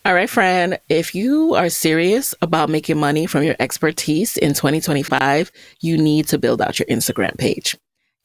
All right, friend, if you are serious about making money from your expertise in 2025, you need to build out your Instagram page.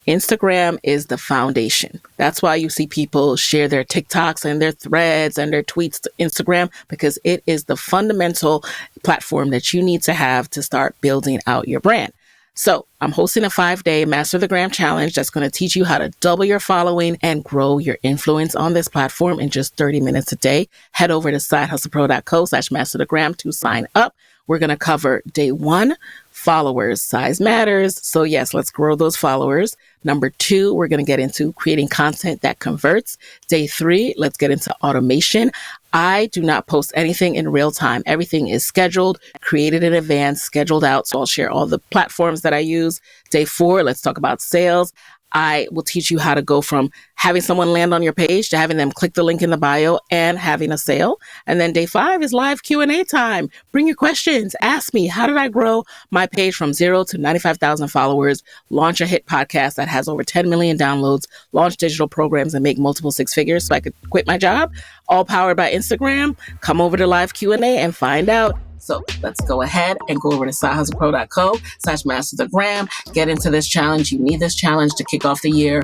Instagram is the foundation. That's why you see people share their TikToks and their threads and their tweets to Instagram, because it is the fundamental platform that you need to have to start building out your brand. So I'm hosting a 5-day Master the Gram challenge that's going to teach you how to double your following and grow your influence on this platform in just 30 minutes a day. Head over to sidehustlepro.co/masterthegram to sign up. We're going to cover day 1, followers. Size matters. So yes, let's grow those followers. Number 2, we're going to get into creating content that converts. Day 3, let's get into automation. I do not post anything in real time. Everything is scheduled, created in advance, scheduled out. So I'll share all the platforms that I use. Day 4, let's talk about sales. I will teach you how to go from having someone land on your page to having them click the link in the bio and having a sale. And then day 5 is live Q&A time. Bring your questions. Ask me, how did I grow my page from 0 to 95,000 followers, launch a hit podcast that has over 10 million downloads, launch digital programs and make multiple 6 figures so I could quit my job, all powered by Instagram? Come over to live Q&A and find out. So let's go ahead and go over to sidehustlepro.co/masterthegram. Get into this challenge. You need this challenge to kick off the year.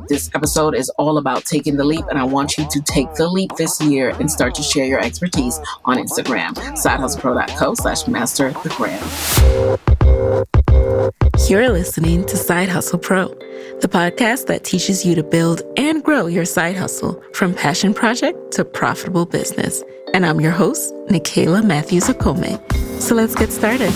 This episode is all about taking the leap, and I want you to take the leap this year and start to share your expertise on Instagram. sidehustlepro.co/masterthegram. You're listening to Side Hustle Pro, the podcast that teaches you to build and grow your side hustle from passion project to profitable business. And I'm your host, Nicaila Matthews-Okome. So let's get started.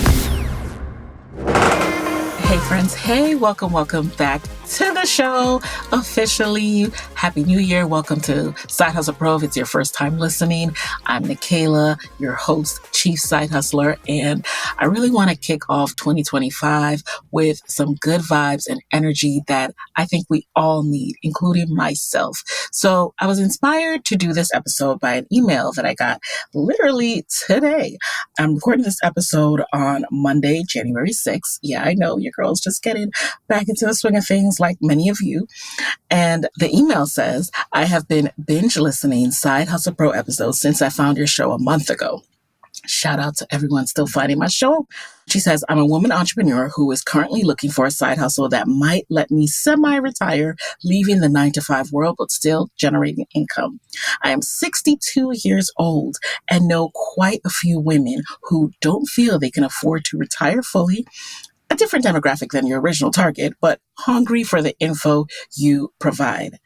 Hey friends, hey, welcome back to the show officially. Happy New Year. Welcome to Side Hustle Pro. If it's your first time listening, I'm Nicaila, your host, Chief Side Hustler, and I really want to kick off 2025 with some good vibes and energy that I think we all need, including myself. So I was inspired to do this episode by an email that I got literally today. I'm recording this episode on Monday, January 6th. Yeah, I know your girl's just getting back into the swing of things like many of you. And the email says, I have been binge listening Side Hustle Pro episodes since I found your show a month ago. Shout out to everyone still finding my show. She says, I'm a woman entrepreneur who is currently looking for a side hustle that might let me semi-retire, leaving the 9-to-5 world, but still generating income. I am 62 years old and know quite a few women who don't feel they can afford to retire fully. A different demographic than your original target, but hungry for the info you provide.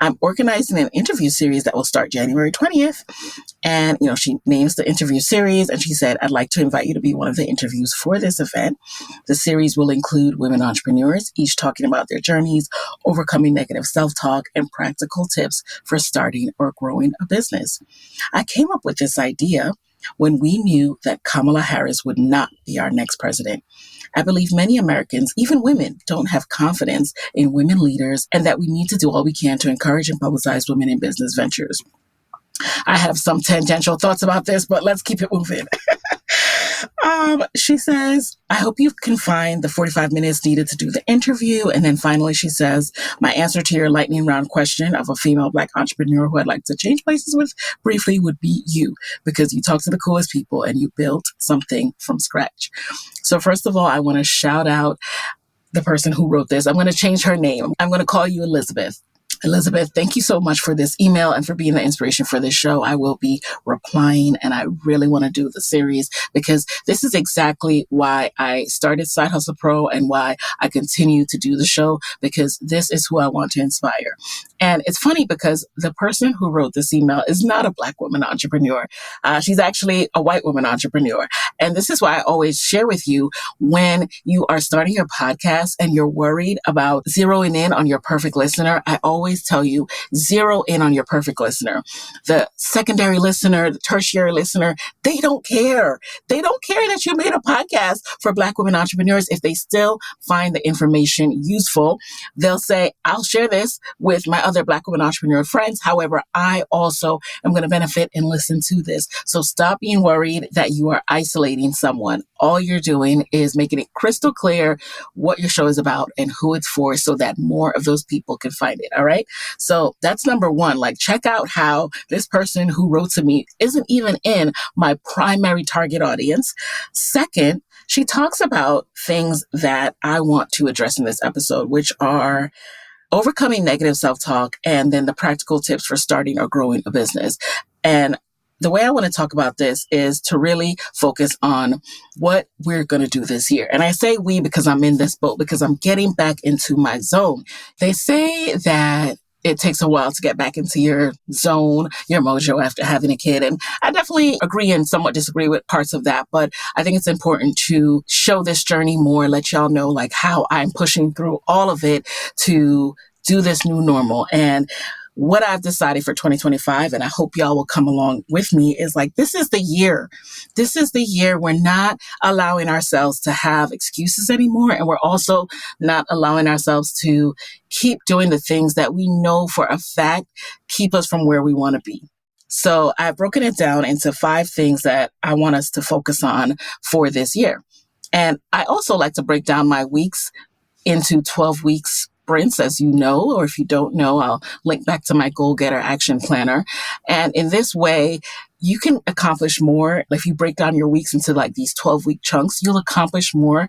I'm organizing an interview series that will start January 20th. And, she names the interview series and she said, I'd like to invite you to be one of the interviews for this event. The series will include women entrepreneurs, each talking about their journeys, overcoming negative self-talk, and practical tips for starting or growing a business. I came up with this idea when we knew that Kamala Harris would not be our next president. I believe many Americans, even women, don't have confidence in women leaders and that we need to do all we can to encourage and publicize women in business ventures. I have some tangential thoughts about this, but let's keep it moving. She says, I hope you can find the 45 minutes needed to do the interview. And then finally, she says, my answer to your lightning round question of a female Black entrepreneur who I'd like to change places with briefly would be you, because you talk to the coolest people and you built something from scratch. So first of all, I want to shout out the person who wrote this. I'm going to change her name. I'm going to call you Elizabeth. Elizabeth, thank you so much for this email and for being the inspiration for this show. I will be replying and I really want to do the series because this is exactly why I started Side Hustle Pro and why I continue to do the show, because this is who I want to inspire. And it's funny because the person who wrote this email is not a Black woman entrepreneur. She's actually a white woman entrepreneur. And this is why I always share with you when you are starting your podcast and you're worried about zeroing in on your perfect listener, I always tell you, zero in on your perfect listener. The secondary listener, the tertiary listener, they don't care. They don't care that you made a podcast for Black women entrepreneurs. If they still find the information useful, they'll say, I'll share this with my other Black women entrepreneur friends. However, I also am going to benefit and listen to this. So stop being worried that you are isolating someone. All you're doing is making it crystal clear what your show is about and who it's for so that more of those people can find it. All right. So that's number one. Like, check out how this person who wrote to me isn't even in my primary target audience. Second, she talks about things that I want to address in this episode, which are overcoming negative self-talk and then the practical tips for starting or growing a business. And the way I want to talk about this is to really focus on what we're going to do this year. And I say we because I'm in this boat, because I'm getting back into my zone. They say that it takes a while to get back into your zone, your mojo after having a kid. And I definitely agree and somewhat disagree with parts of that. But I think it's important to show this journey more, let y'all know like how I'm pushing through all of it to do this new normal. And what I've decided for 2025, and I hope y'all will come along with me, is like, this is the year. This is the year we're not allowing ourselves to have excuses anymore. And we're also not allowing ourselves to keep doing the things that we know for a fact keep us from where we want to be. So I've broken it down into 5 things that I want us to focus on for this year. And I also like to break down my weeks into 12 weeks sprints, as you know, or if you don't know, I'll link back to my Goal Getter Action Planner. And in this way, you can accomplish more. If you break down your weeks into like these 12-week chunks, you'll accomplish more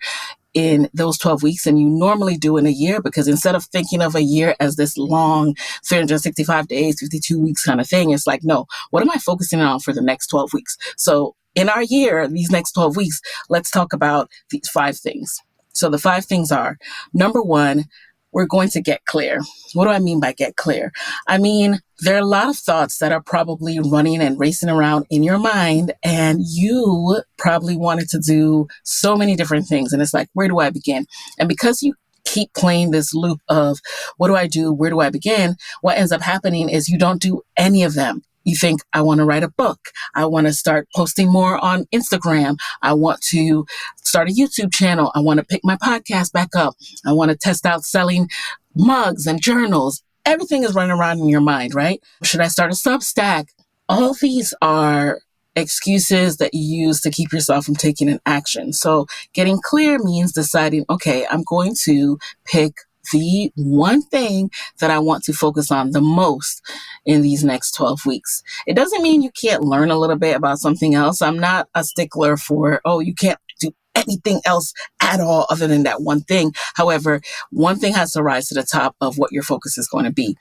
in those 12 weeks than you normally do in a year, because instead of thinking of a year as this long 365 days, 52 weeks kind of thing, it's like, no, what am I focusing on for the next 12 weeks? So in our year, these next 12 weeks, let's talk about these 5 things. So the 5 things are, number 1, we're going to get clear. What do I mean by get clear? I mean, there are a lot of thoughts that are probably running and racing around in your mind, and you probably wanted to do so many different things. And it's like, where do I begin? And because you keep playing this loop of what do I do? Where do I begin? What ends up happening is you don't do any of them. You think, I want to write a book. I want to start posting more on Instagram. I want to start a YouTube channel. I want to pick my podcast back up. I want to test out selling mugs and journals. Everything is running around in your mind, right? Should I start a Substack? All these are excuses that you use to keep yourself from taking an action. So getting clear means deciding, okay, I'm going to pick the one thing that I want to focus on the most in these next 12 weeks. It doesn't mean you can't learn a little bit about something else. I'm not a stickler for, you can't do anything else at all other than that one thing. However, one thing has to rise to the top of what your focus is going to be.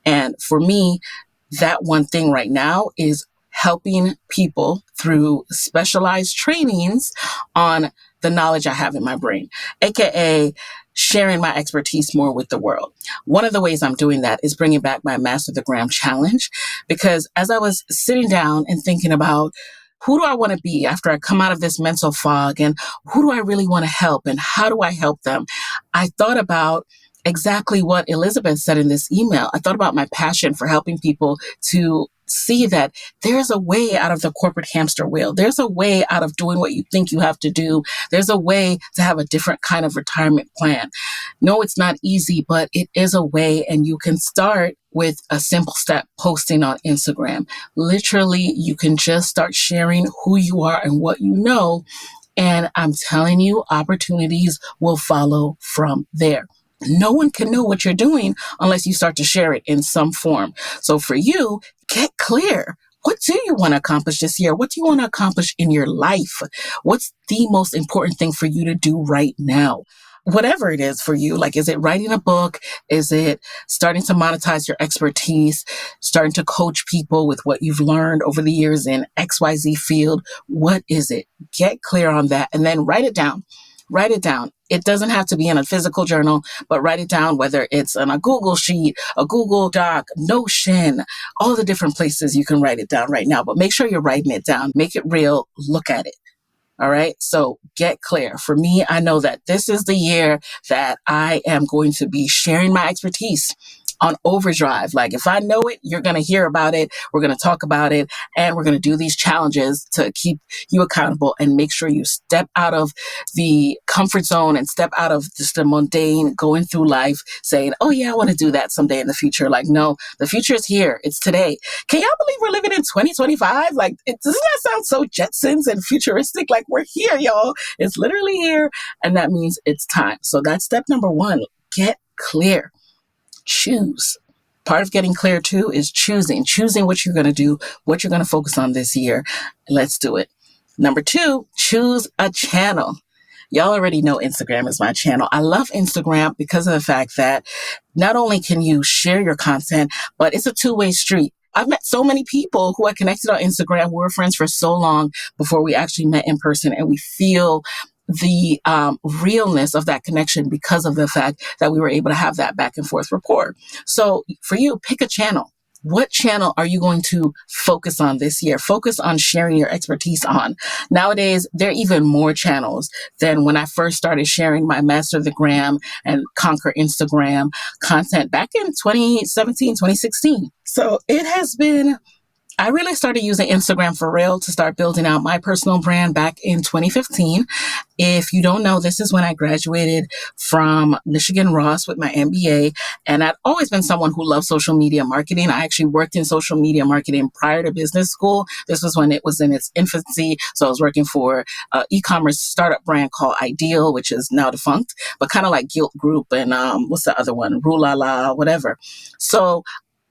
And for me, that one thing right now is helping people through specialized trainings on the knowledge I have in my brain, aka sharing my expertise more with the world. One of the ways I'm doing that is bringing back my Master the Gram challenge, because as I was sitting down and thinking about who do I want to be after I come out of this mental fog, and who do I really want to help, and how do I help them? I thought about exactly what Elizabeth said in this email. I thought about my passion for helping people to see that there's a way out of the corporate hamster wheel. There's a way out of doing what you think you have to do. There's a way to have a different kind of retirement plan. No, it's not easy, but it is a way, and you can start with a simple step, posting on Instagram. Literally, you can just start sharing who you are and what you know. And I'm telling you, opportunities will follow from there. No one can know what you're doing unless you start to share it in some form. So for you, get clear. What do you want to accomplish this year? What do you want to accomplish in your life? What's the most important thing for you to do right now? Whatever it is for you, like, is it writing a book? Is it starting to monetize your expertise, starting to coach people with what you've learned over the years in XYZ field? What is it? Get clear on that and then write it down. Write it down. It doesn't have to be in a physical journal, but write it down, whether it's on a Google Sheet, a Google Doc, Notion, all the different places you can write it down right now. But make sure you're writing it down. Make it real. Look at it. All right. So get clear. For me, I know that this is the year that I am going to be sharing my expertise on overdrive. Like if I know it, you're going to hear about it. We're going to talk about it, and we're going to do these challenges to keep you accountable and make sure you step out of the comfort zone and step out of just the mundane going through life saying, oh yeah, I want to do that someday in the future. Like, no, the future is here. It's today. Can y'all believe we're living in 2025? Like, doesn't that sound so Jetsons and futuristic? Like, we're here, y'all. It's literally here. And that means it's time. So that's step number one. Get clear. Choose. Part of getting clear too is choosing what you're going to do, what you're going to focus on this year. Let's do it. Number two, choose a channel. Y'all already know Instagram is my channel. I love Instagram because of the fact that not only can you share your content, but it's a two-way street. I've met so many people who I connected on Instagram. We were friends for so long before we actually met in person, and we feel the realness of that connection because of the fact that we were able to have that back and forth rapport. So for you, pick a channel. What channel are you going to focus on this year? Focus on sharing your expertise on. Nowadays, there are even more channels than when I first started sharing my Master the Gram and Conquer Instagram content back in 2017, 2016. So it has been I really started using Instagram for real to start building out my personal brand back in 2015. If you don't know, this is when I graduated from Michigan Ross with my MBA. And I'd always been someone who loved social media marketing. I actually worked in social media marketing prior to business school. This was when it was in its infancy. So I was working for an e-commerce startup brand called Ideal, which is now defunct, but kind of like Guilt Group and what's the other one? Rue La La, whatever. So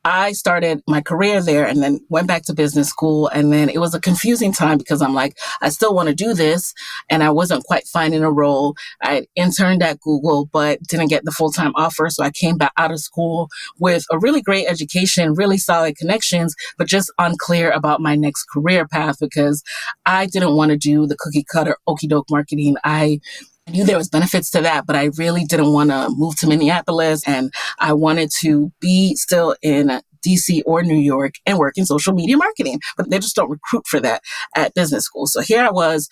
I started my career there and then went back to business school. And then it was a confusing time because I'm like, I still want to do this. And I wasn't quite finding a role. I interned at Google, but didn't get the full-time offer. So I came back out of school with a really great education, really solid connections, but just unclear about my next career path because I didn't want to do the cookie cutter okie doke marketing. I knew there was benefits to that, but I really didn't want to move to Minneapolis, and I wanted to be still in DC or New York and work in social media marketing, but they just don't recruit for that at business school. So here I was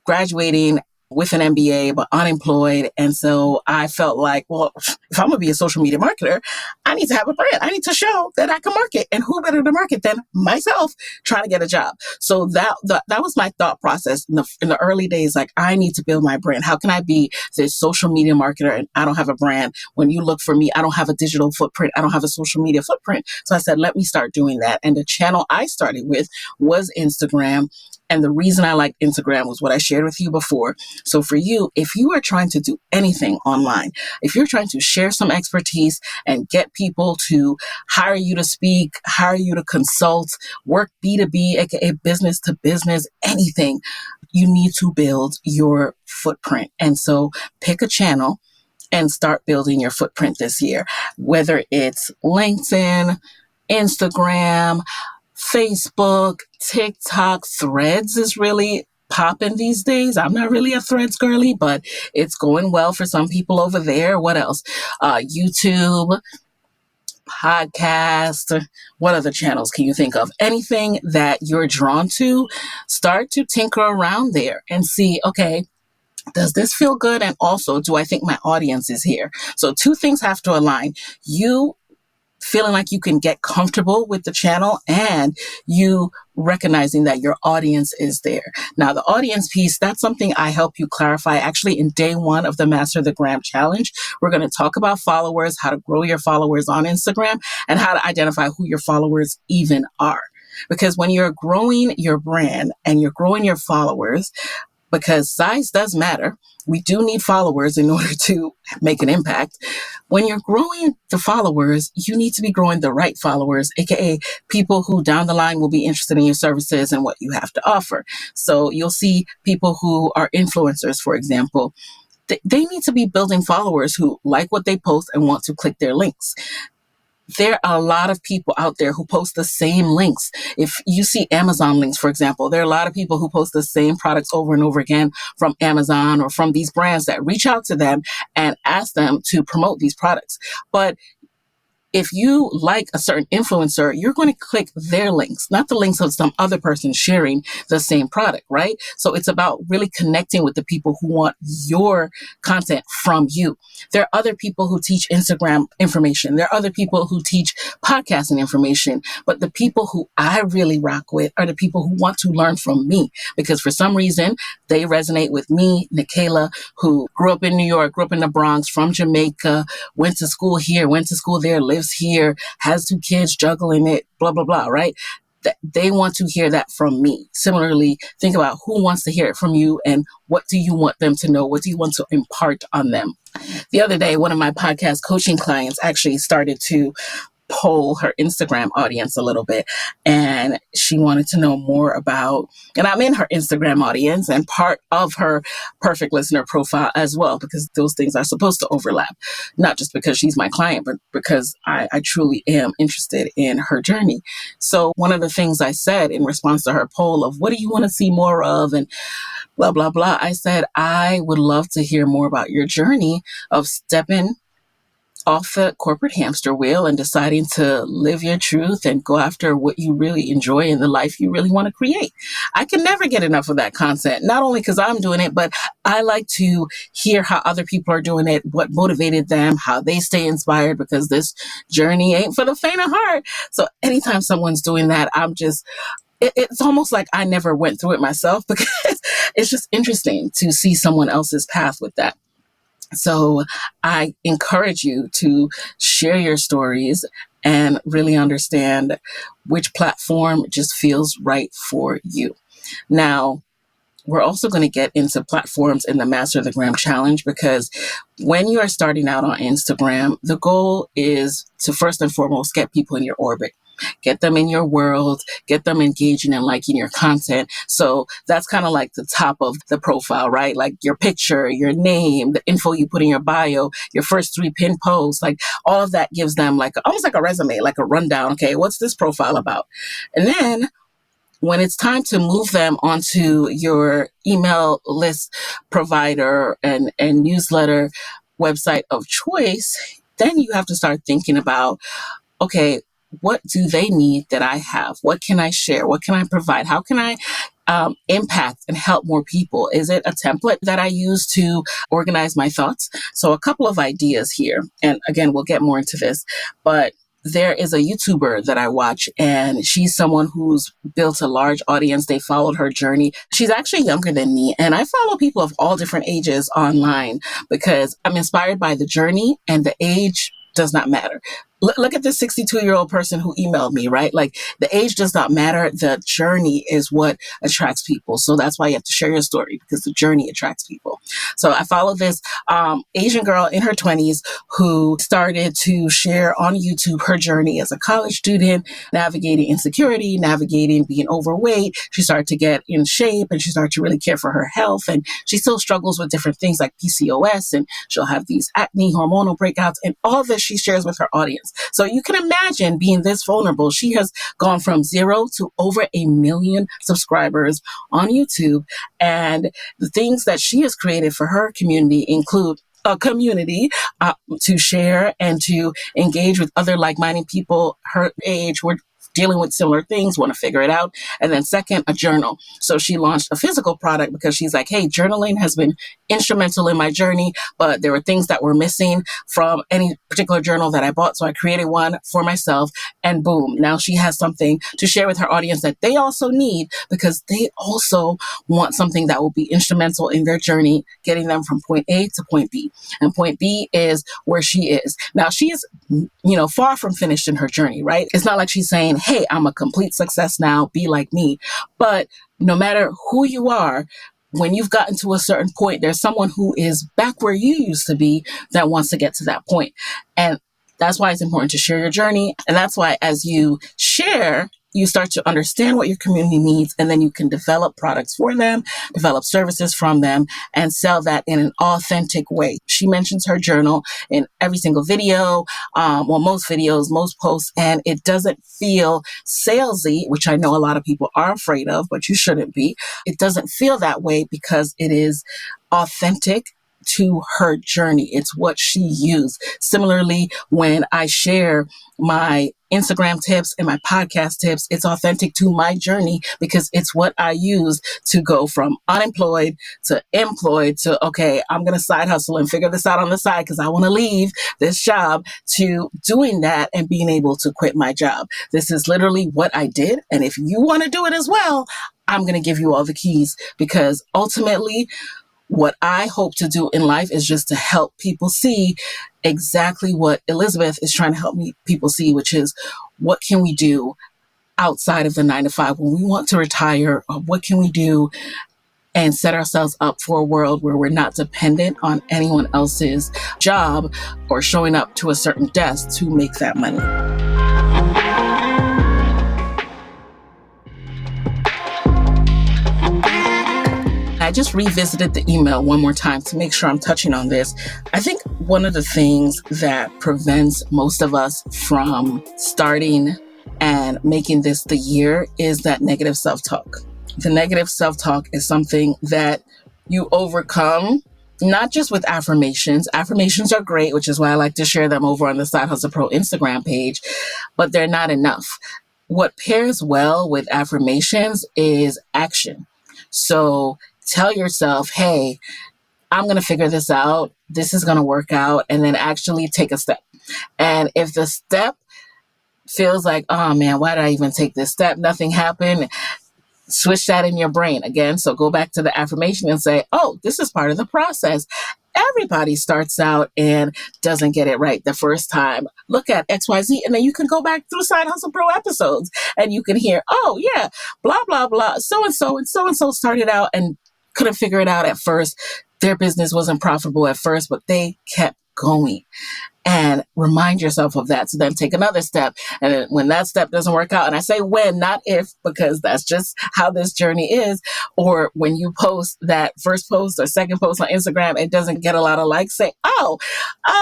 graduating with an MBA, but unemployed. And so I felt like, well, if I'm going to be a social media marketer, I need to have a brand. I need to show that I can market. And who better to market than myself trying to get a job? So that was my thought process in the early days. Like, I need to build my brand. How can I be this social media marketer and I don't have a brand? When you look for me, I don't have a digital footprint. I don't have a social media footprint. So I said, let me start doing that. And the channel I started with was Instagram. And the reason I liked Instagram was what I shared with you before. So for you, if you are trying to do anything online, if you're trying to share some expertise and get people to hire you to speak, hire you to consult, work B2B, aka business to business, anything, you need to build your footprint. And so pick a channel and start building your footprint this year, whether it's LinkedIn, Instagram, Facebook, TikTok, Threads is really popping these days. I'm not really a Threads girly, but it's going well for some people over there. What else? YouTube, podcast. What other channels can you think of? Anything that you're drawn to, start to tinker around there and see, okay, does this feel good? And also, do I think my audience is here? So two things have to align. You feeling like you can get comfortable with the channel and you recognizing that your audience is there. Now, the audience piece, that's something I help you clarify actually in day one of the Master the Gram Challenge. We're going to talk about followers, how to grow your followers on Instagram, and how to identify who your followers even are. Because when you're growing your brand and you're growing your followers, because size does matter. We do need followers in order to make an impact. When you're growing the followers, you need to be growing the right followers, aka people who down the line will be interested in your services and what you have to offer. So you'll see people who are influencers, for example. They need to be building followers who like what they post and want to click their links. There are a lot of people out there who post the same links. If you see Amazon links, for example, there are a lot of people who post the same products over and over again from Amazon or from these brands that reach out to them and ask them to promote these products. But if you like a certain influencer, you're going to click their links, not the links of some other person sharing the same product, right? So it's about really connecting with the people who want your content from you. There are other people who teach Instagram information. There are other people who teach podcasting information. But the people who I really rock with are the people who want to learn from me, because for some reason they resonate with me, Nikayla, who grew up in New York, grew up in the Bronx, from Jamaica, went to school here, went to school there, lives here, has 2 kids, juggling it, blah, blah, blah, right? They want to hear that from me. Similarly, think about who wants to hear it from you and what do you want them to know? What do you want to impart on them? The other day, one of my podcast coaching clients actually started to poll her Instagram audience a little bit. And she wanted to know more about, and I'm in her Instagram audience and part of her perfect listener profile as well, because those things are supposed to overlap, not just because she's my client, but because I truly am interested in her journey. So one of the things I said in response to her poll of what do you want to see more of and blah, blah, blah, I said, I would love to hear more about your journey of stepping off the corporate hamster wheel and deciding to live your truth and go after what you really enjoy in the life you really want to create. I can never get enough of that content, not only because I'm doing it, but I like to hear how other people are doing it, what motivated them, how they stay inspired, because this journey ain't for the faint of heart. So anytime someone's doing that, it's almost like I never went through it myself, because it's just interesting to see someone else's path with that. So I encourage you to share your stories and really understand which platform just feels right for you. Now, we're also going to get into platforms in the Master the Gram Challenge, because when you are starting out on Instagram, the goal is to first and foremost get people in your orbit. Get them in your world, get them engaging and liking your content. So that's kind of like the top of the profile, right? Like your picture, your name, the info you put in your bio, your first 3 pin posts, like all of that gives them like almost like a resume, like a rundown. Okay, what's this profile about? And then when it's time to move them onto your email list provider and newsletter website of choice, then you have to start thinking about, okay, what do they need that I have? What can I share? What can I provide? How can I impact and help more people? Is it a template that I use to organize my thoughts? So a couple of ideas here. And again, we'll get more into this, but there is a YouTuber that I watch, and she's someone who's built a large audience. They followed her journey. She's actually younger than me, and I follow people of all different ages online because I'm inspired by the journey, and the age does not matter. Look at this 62-year-old person who emailed me, right? Like the age does not matter. The journey is what attracts people. So that's why you have to share your story, because the journey attracts people. So I follow this Asian girl in her 20s who started to share on YouTube her journey as a college student, navigating insecurity, navigating being overweight. She started to get in shape and she started to really care for her health. And she still struggles with different things like PCOS, and she'll have these acne, hormonal breakouts, and all this she shares with her audience. So you can imagine being this vulnerable. She has gone from 0 to over 1 million subscribers on YouTube. And the things that she has created for her community include a community to share and to engage with other like-minded people her age who are dealing with similar things, want to figure it out. And then second, a journal. So she launched a physical product because she's like, hey, journaling has been instrumental in my journey, but there were things that were missing from any particular journal that I bought. So I created one for myself, and boom, now she has something to share with her audience that they also need, because they also want something that will be instrumental in their journey, getting them from point A to point B. And point B is where she is. Now she is, far from finished in her journey, right? It's not like she's saying, hey, I'm a complete success now, be like me. But no matter who you are, when you've gotten to a certain point, there's someone who is back where you used to be that wants to get to that point. And that's why it's important to share your journey. And that's why as you share, you start to understand what your community needs, and then you can develop products for them, develop services from them, and sell that in an authentic way. She mentions her journal in every single video, most videos, most posts, and it doesn't feel salesy, which I know a lot of people are afraid of, but you shouldn't be. It doesn't feel that way because it is authentic to her journey. It's what she used. Similarly, when I share my Instagram tips and my podcast tips, it's authentic to my journey because it's what I use to go from unemployed to employed to, okay, I'm going to side hustle and figure this out on the side because I want to leave this job, to doing that and being able to quit my job. This is literally what I did. And if you want to do it as well, I'm going to give you all the keys, because ultimately what I hope to do in life is just to help people see exactly what Elizabeth is trying to help people see, which is what can we do outside of the 9 to 5 when we want to retire? What can we do and set ourselves up for a world where we're not dependent on anyone else's job or showing up to a certain desk to make that money? I just revisited the email one more time to make sure I'm touching on this. I think one of the things that prevents most of us from starting and making this the year is that negative self-talk. The negative self-talk is something that you overcome, not just with affirmations. Affirmations are great, which is why I like to share them over on the Side Hustle Pro Instagram page, but they're not enough. What pairs well with affirmations is action. So tell yourself, hey, I'm going to figure this out. This is going to work out. And then actually take a step. And if the step feels like, oh man, why did I even take this step? Nothing happened. Switch that in your brain again. So go back to the affirmation and say, oh, this is part of the process. Everybody starts out and doesn't get it right the first time. Look at XYZ, and then you can go back through Side Hustle Pro episodes and you can hear, oh yeah, blah, blah, blah. So-and-so and so-and-so started out and couldn't figure it out at first. Their business wasn't profitable at first, but they kept going. And remind yourself of that. So then take another step. And then when that step doesn't work out, and I say when, not if, because that's just how this journey is. Or when you post that first post or second post on Instagram, it doesn't get a lot of likes, say, oh,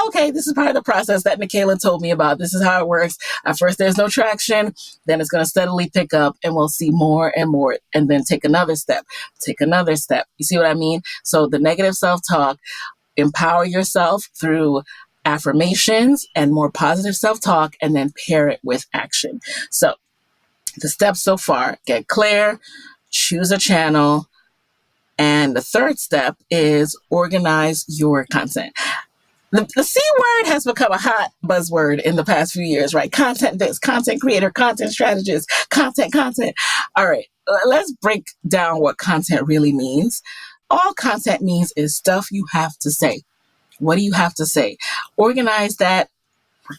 okay, this is part of the process that Michaela told me about. This is how it works. At first, there's no traction. Then it's going to steadily pick up and we'll see more and more. And then take another step, take another step. You see what I mean? So the negative self-talk, empower yourself through affirmations and more positive self-talk, and then pair it with action. So the steps so far: get clear, choose a channel, and the third step is organize your content. The C word has become a hot buzzword in the past few years, right? Content this, content creator, content strategist, content. All right, let's break down what content really means. All content means is stuff you have to say. What do you have to say? Organize that.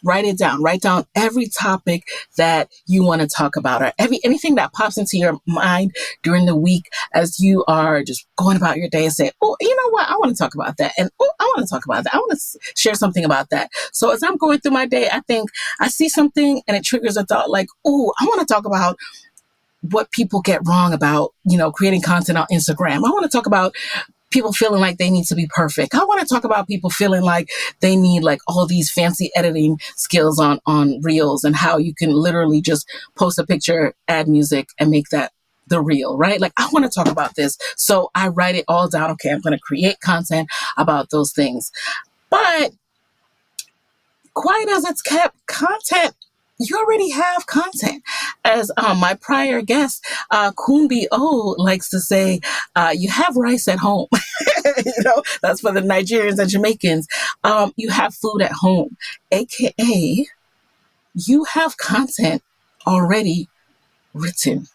Write it down. Write down every topic that you want to talk about, or anything that pops into your mind during the week as you are just going about your day, and say, oh, you know what? I want to talk about that. And oh, I want to talk about that. I want to share something about that. So as I'm going through my day, I think I see something and it triggers a thought like, oh, I want to talk about what people get wrong about, creating content on Instagram. I want to talk about people feeling like they need to be perfect. I want to talk about people feeling like they need like all these fancy editing skills on reels, and how you can literally just post a picture, add music, and make that the reel, right? Like, I want to talk about this. So I write it all down. Okay, I'm going to create content about those things. But quiet as it's kept, content, you already have content. As my prior guest, Kumbi O, likes to say, you have rice at home. That's for the Nigerians and Jamaicans. You have food at home, AKA you have content already written.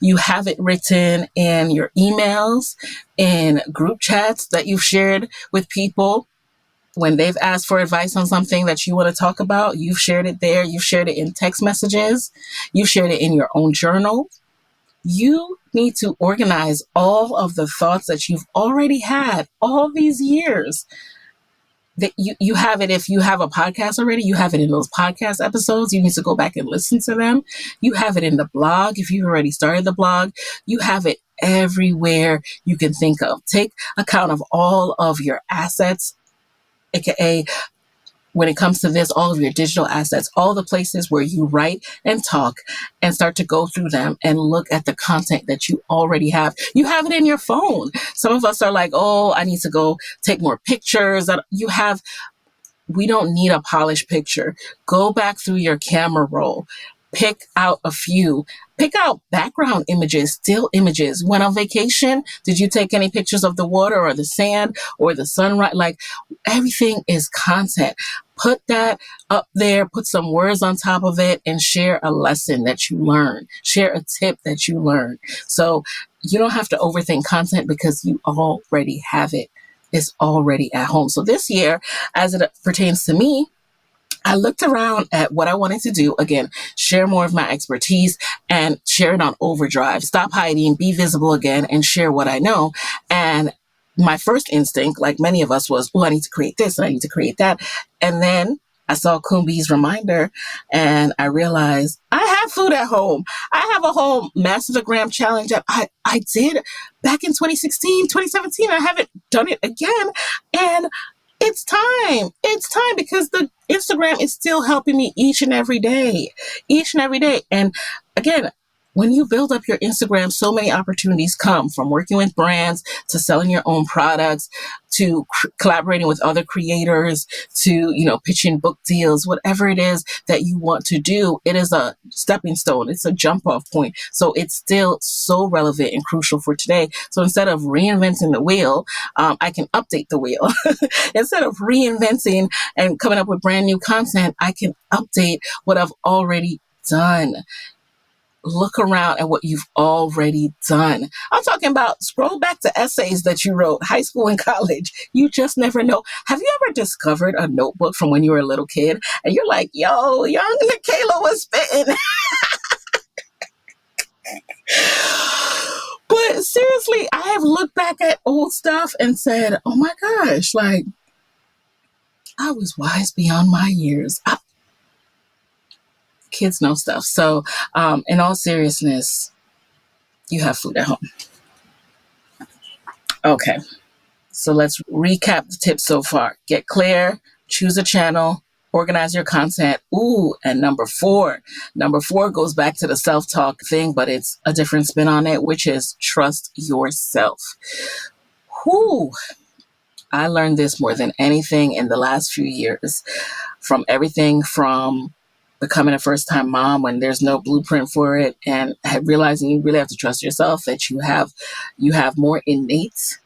You have it written in your emails, in group chats that you've shared with people. When they've asked for advice on something that you want to talk about, you've shared it there. You've shared it in text messages. You've shared it in your own journal. You need to organize all of the thoughts that you've already had all these years. That you have it. If you have a podcast already, you have it in those podcast episodes. You need to go back and listen to them. You have it in the blog. If you've already started the blog, you have it everywhere you can think of. Take account of all of your assets, AKA when it comes to this, all of your digital assets, all the places where you write and talk, and start to go through them and look at the content that you already have. You have it in your phone. Some of us are like, oh, I need to go take more pictures. We don't need a polished picture. Go back through your camera roll. Pick out a few. Pick out background images, still images. Went on vacation? Did you take any pictures of the water or the sand or the sunrise? Like, everything is content. Put that up there, put some words on top of it, and share a lesson that you learn. Share a tip that you learn. So you don't have to overthink content because you already have it. It's already at home. So this year, as it pertains to me, I looked around at what I wanted to do. Again, share more of my expertise and share it on overdrive. Stop hiding, be visible again, and share what I know. And my first instinct, like many of us, was, oh, I need to create this and I need to create that. And then I saw Kumbi's reminder and I realized I have food at home. I have a whole Massivegram challenge that I did back in 2016, 2017. I haven't done it again. And it's time. It's time because the Instagram is still helping me each and every day. Each and every day. And again, when you build up your Instagram, so many opportunities come, from working with brands to selling your own products to collaborating with other creators to, pitching book deals, whatever it is that you want to do. It is a stepping stone. It's a jump off point. So it's still so relevant and crucial for today. So instead of reinventing the wheel, I can update the wheel. Instead of reinventing and coming up with brand new content, I can update what I've already done. Look around at what you've already done. I'm talking about scroll back to essays that you wrote, high school and college. You just never know. Have you ever discovered a notebook from when you were a little kid and you're like, yo, young Nikayla was spitting? But seriously, I have looked back at old stuff and said, oh my gosh, like, I was wise beyond my years. Kids know stuff. So in all seriousness, you have food at home. Okay, so let's recap the tips so far. Get clear, choose a channel, organize your content. Ooh, and number four goes back to the self-talk thing, but it's a different spin on it, which is trust yourself. Whew. I learned this more than anything in the last few years, from everything from becoming a first-time mom when there's no blueprint for it, and realizing you really have to trust yourself, that you have more innate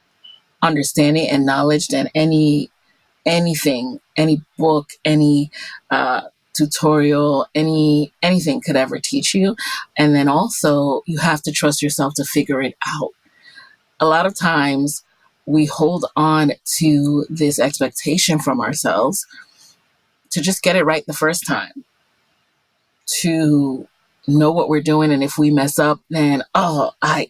understanding and knowledge than anything, any book, any tutorial, anything could ever teach you. And then also you have to trust yourself to figure it out. A lot of times we hold on to this expectation from ourselves to just get it right the first time, to know what we're doing. And if we mess up, then,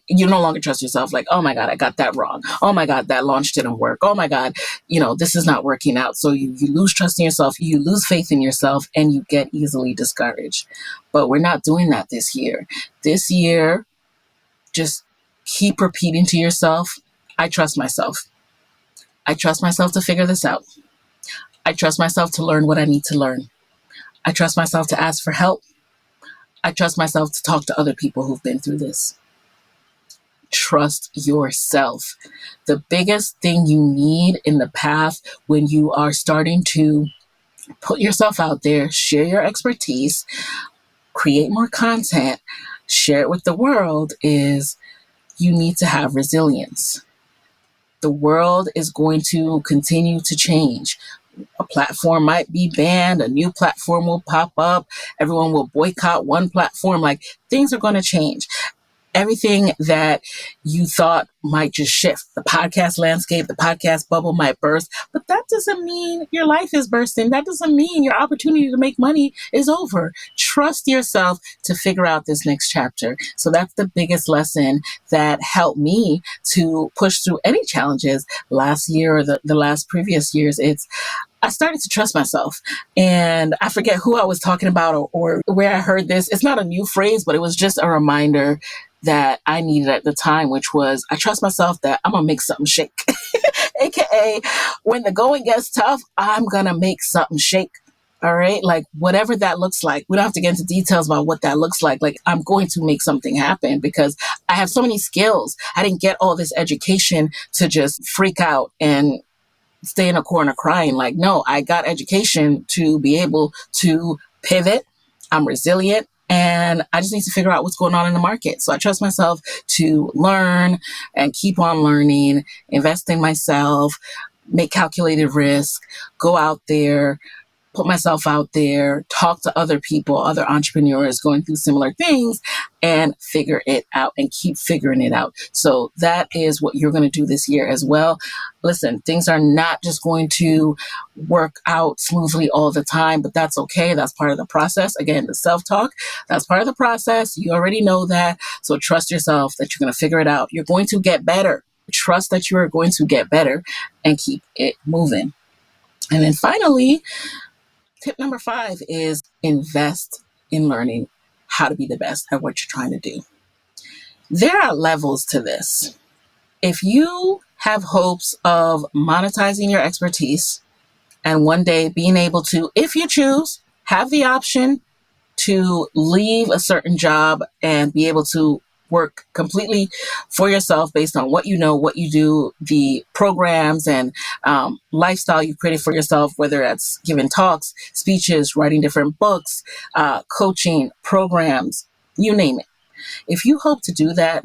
you no longer trust yourself. Like, oh my God, I got that wrong. Oh my God, that launch didn't work. Oh my God, this is not working out. So you lose trust in yourself, you lose faith in yourself, and you get easily discouraged. But we're not doing that this year. This year, just keep repeating to yourself, I trust myself. I trust myself to figure this out. I trust myself to learn what I need to learn. I trust myself to ask for help. I trust myself to talk to other people who've been through this. Trust yourself. The biggest thing you need in the path when you are starting to put yourself out there, share your expertise, create more content, share it with the world, is you need to have resilience. The world is going to continue to change. A platform might be banned, a new platform will pop up, everyone will boycott one platform. Like, things are going to change. Everything that you thought might just shift. The podcast landscape, the podcast bubble might burst, but that doesn't mean your life is bursting. That doesn't mean your opportunity to make money is over. Trust yourself to figure out this next chapter. So that's the biggest lesson that helped me to push through any challenges last year or the last previous years. I started to trust myself, and I forget who I was talking about or where I heard this. It's not a new phrase, but it was just a reminder that I needed at the time, which was, I trust myself that I'm going to make something shake. AKA when the going gets tough, I'm going to make something shake. All right. Like whatever that looks like. We don't have to get into details about what that looks like. Like I'm going to make something happen because I have so many skills. I didn't get all this education to just freak out and stay in a corner crying. Like, no, I got education to be able to pivot. I'm resilient and I just need to figure out what's going on in the market. So I trust myself to learn and keep on learning, invest in myself, make calculated risk, go out there, put myself out there, talk to other people, other entrepreneurs going through similar things, and figure it out and keep figuring it out. So that is what you're going to do this year as well. Listen, things are not just going to work out smoothly all the time, but that's okay. That's part of the process. Again, the self-talk, that's part of the process. You already know that. So trust yourself that you're going to figure it out. You're going to get better. Trust that you are going to get better and keep it moving. And then finally, tip number 5 is invest in learning how to be the best at what you're trying to do. There are levels to this. If you have hopes of monetizing your expertise and one day being able to, if you choose, have the option to leave a certain job and be able to work completely for yourself based on what you know, what you do, the programs and lifestyle you've created for yourself, whether that's giving talks, speeches, writing different books, coaching, programs, you name it. If you hope to do that,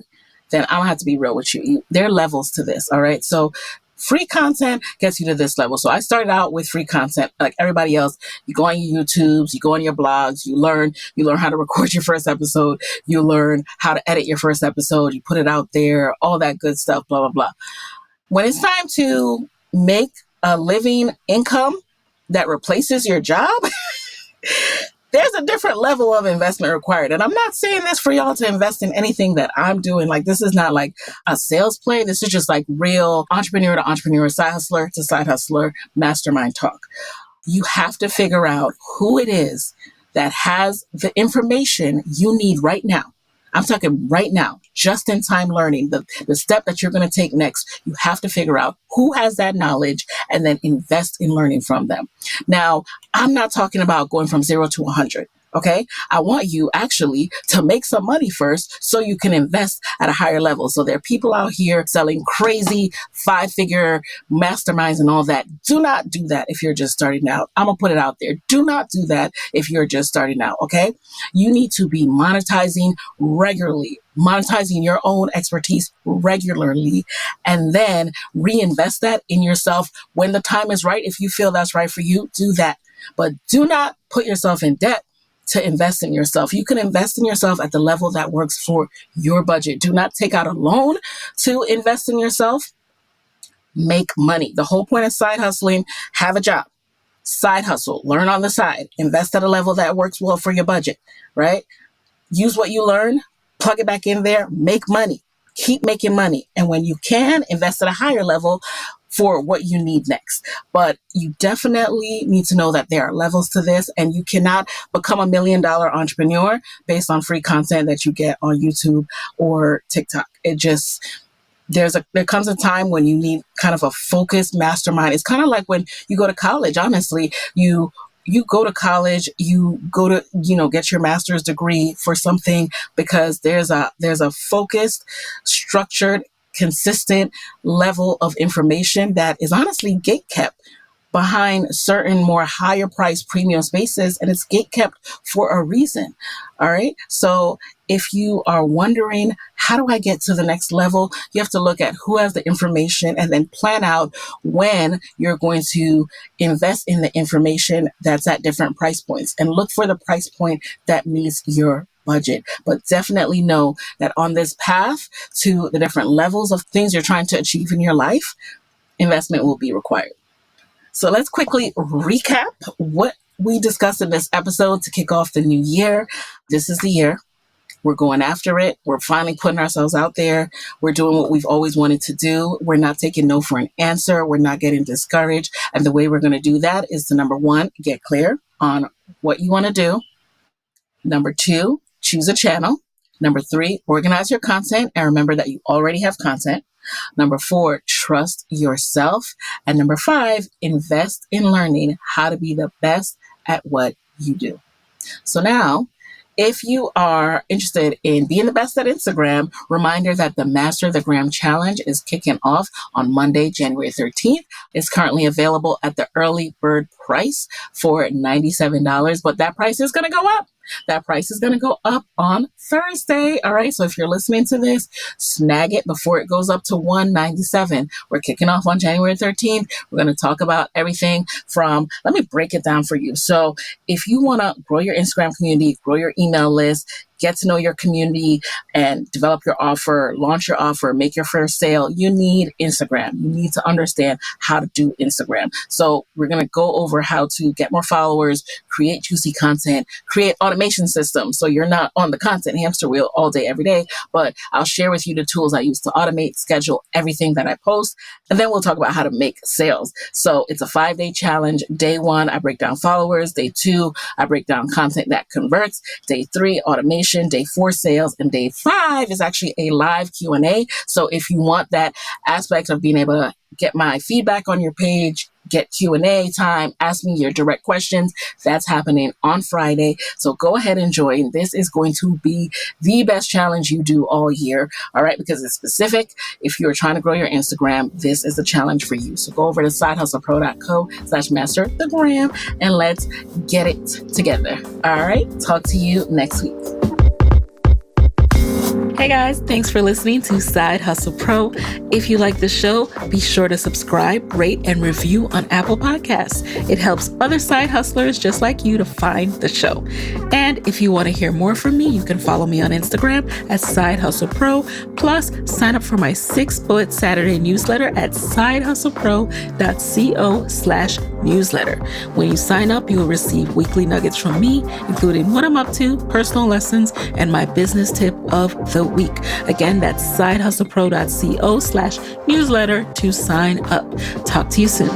then I'm gonna have to be real with you. There are levels to this, all right? So free content gets you to this level. So I started out with free content like everybody else. You go on your YouTubes, you go on your blogs, you learn how to record your first episode, you learn how to edit your first episode, you put it out there, all that good stuff, blah, blah, blah. When it's time to make a living income that replaces your job, there's a different level of investment required. And I'm not saying this for y'all to invest in anything that I'm doing. Like, this is not like a sales play. This is just like real entrepreneur to entrepreneur, side hustler to side hustler, mastermind talk. You have to figure out who it is that has the information you need right now. I'm talking right now, just in time learning, the step that you're going to take next. You have to figure out who has that knowledge and then invest in learning from them. Now, I'm not talking about going from 0 to 100. Okay. I want you actually to make some money first so you can invest at a higher level. So there are people out here selling crazy 5-figure masterminds and all that. Do not do that if you're just starting out. I'm going to put it out there. Do not do that if you're just starting out. Okay. You need to be monetizing regularly, monetizing your own expertise regularly, and then reinvest that in yourself when the time is right. If you feel that's right for you, do that. But do not put yourself in debt to invest in yourself. You can invest in yourself at the level that works for your budget. Do not take out a loan to invest in yourself. Make money. The whole point of side hustling, have a job, side hustle, learn on the side, invest at a level that works well for your budget, right? Use what you learn, plug it back in there, make money, keep making money. And when you can, invest at a higher level for what you need next. But you definitely need to know that there are levels to this, and you cannot become $1 million entrepreneur based on free content that you get on YouTube or TikTok. There comes a time when you need kind of a focused mastermind. It's kind of like when you go to college, honestly, you go to college, you go to, get your master's degree for something because there's a focused, structured, consistent level of information that is honestly gatekept behind certain more higher price premium spaces, and it's gatekept for a reason. All right. So if you are wondering, how do I get to the next level? You have to look at who has the information and then plan out when you're going to invest in the information that's at different price points, and look for the price point that meets your budget. But definitely know that on this path to the different levels of things you're trying to achieve in your life, investment will be required. So let's quickly recap what we discussed in this episode to kick off the new year. This is the year. We're going after it. We're finally putting ourselves out there. We're doing what we've always wanted to do. We're not taking no for an answer. We're not getting discouraged. And the way we're going to do that is to, number 1, get clear on what you want to do. Number 2, choose a channel. Number 3, organize your content and remember that you already have content. Number 4, trust yourself. And number 5, invest in learning how to be the best at what you do. So now, if you are interested in being the best at Instagram, reminder that the Master the Gram Challenge is kicking off on Monday, January 13th. It's currently available at the early bird price for $97, but that price is going to go up. That price is going to go up on Thursday. All right. So if you're listening to this, snag it before it goes up to $197. We're kicking off on January 13th. We're going to talk about everything from, let me break it down for you. So if you want to grow your Instagram community, grow your email list, get to know your community and develop your offer, launch your offer, make your first sale, you need Instagram. You need to understand how to do Instagram. So we're going to go over how to get more followers, create juicy content, create automation systems. So you're not on the content hamster wheel all day, every day, but I'll share with you the tools I use to automate, schedule everything that I post. And then we'll talk about how to make sales. So it's a 5-day challenge. Day 1, I break down followers. Day 2, I break down content that converts. Day 3, automation. Day 4, sales. And day 5 is actually a live Q&A. So if you want that aspect of being able to get my feedback on your page, get Q&A time, ask me your direct questions, that's happening on Friday. So go ahead and join. This is going to be the best challenge you do all year. All right, because it's specific. If you're trying to grow your Instagram, this is the challenge for you. So go over to sidehustlepro.co/masterthegram and let's get it together. All right, talk to you next week. Hey guys, thanks for listening to Side Hustle Pro. If you like the show, be sure to subscribe, rate, and review on Apple Podcasts. It helps other side hustlers just like you to find the show. And if you want to hear more from me, you can follow me on Instagram at Side Hustle Pro. Plus, sign up for my 6-bullet Saturday newsletter at sidehustlepro.co/newsletter. When you sign up, you will receive weekly nuggets from me, including what I'm up to, personal lessons, and my business tip of the week. Again, that's sidehustlepro.co/newsletter to sign up. Talk to you soon.